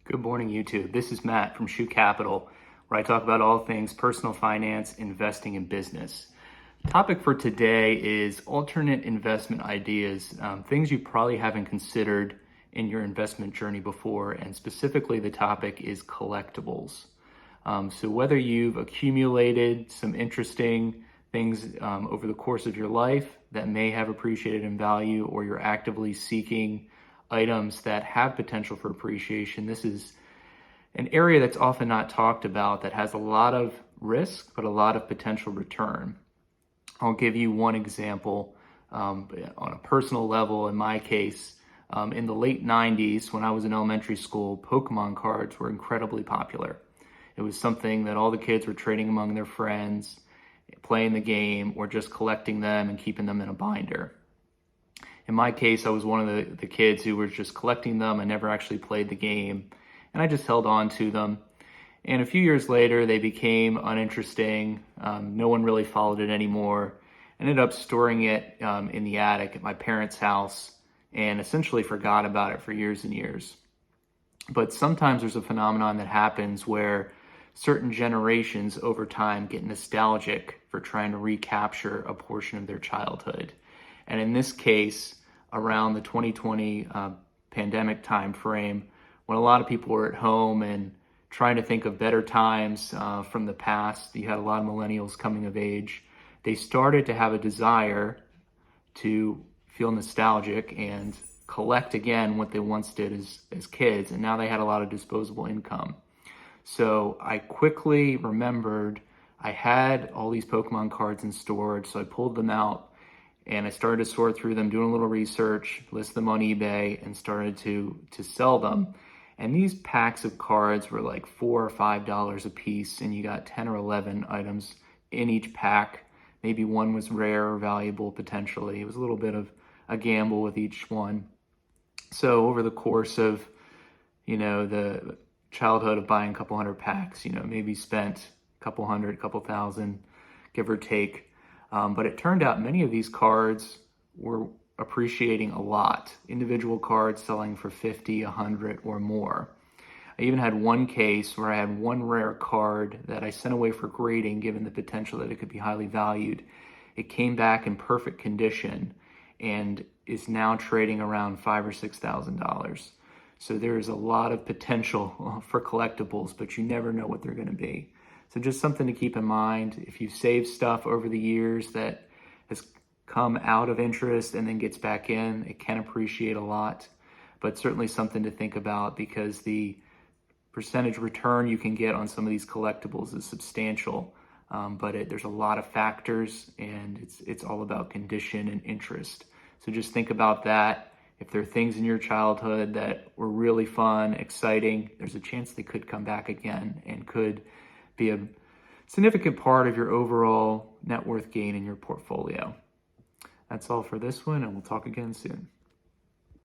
Good morning, YouTube. This is Matt from Shoe Capital, where I talk about all things personal finance, investing, and business. The topic for today is alternate investment ideas, things you probably haven't considered in your investment journey before, and specifically the topic is collectibles. So whether you've accumulated some interesting things over the course of your life that may have appreciated in value, or you're actively seeking items that have potential for appreciation, this is an area that's often not talked about that has a lot of risk but a lot of potential return. I'll give you one example on a personal level. In my case, in the late 90s, when I was in elementary school, Pokemon cards were incredibly popular. It was something that all the kids were trading among their friends, playing the game, or just collecting them and keeping them in a binder. In my case, I was one of the kids who was just collecting them. I never actually played the game, and I just held on to them. And a few years later, they became uninteresting. No one really followed it anymore. I ended up storing it in the attic at my parents' house and essentially forgot about it for years and years. But sometimes there's a phenomenon that happens where certain generations over time get nostalgic for trying to recapture a portion of their childhood. And in this case, around the 2020 pandemic time frame, when a lot of people were at home and trying to think of better times from the past, you had a lot of millennials coming of age. They started to have a desire to feel nostalgic and collect again what they once did as kids, and now they had a lot of disposable income. So I quickly remembered I had all these Pokemon cards in storage, so I pulled them out and I started to sort through them, doing a little research, list them on eBay, and started to sell them. And these packs of cards were like $4 or $5 a piece, and you got 10 or 11 items in each pack. Maybe one was rare or valuable potentially. It was a little bit of a gamble with each one. So over the course of, the childhood of buying a couple hundred packs, maybe spent a couple hundred, couple thousand, give or take. But it turned out many of these cards were appreciating a lot. Individual cards selling for 50, 100 or more. I even had one case where I had one rare card that I sent away for grading, given the potential that it could be highly valued. It came back in perfect condition and is now trading around $5,000 or $6,000. So there's a lot of potential for collectibles, but you never know what they're going to be. So just something to keep in mind. If you've saved stuff over the years that has come out of interest and then gets back in, it can appreciate a lot, but certainly something to think about, because the percentage return you can get on some of these collectibles is substantial. But there's a lot of factors, and it's all about condition and interest. So just think about that. If there are things in your childhood that were really fun, exciting, there's a chance they could come back again and could be a significant part of your overall net worth gain in your portfolio. That's all for this one, and we'll talk again soon.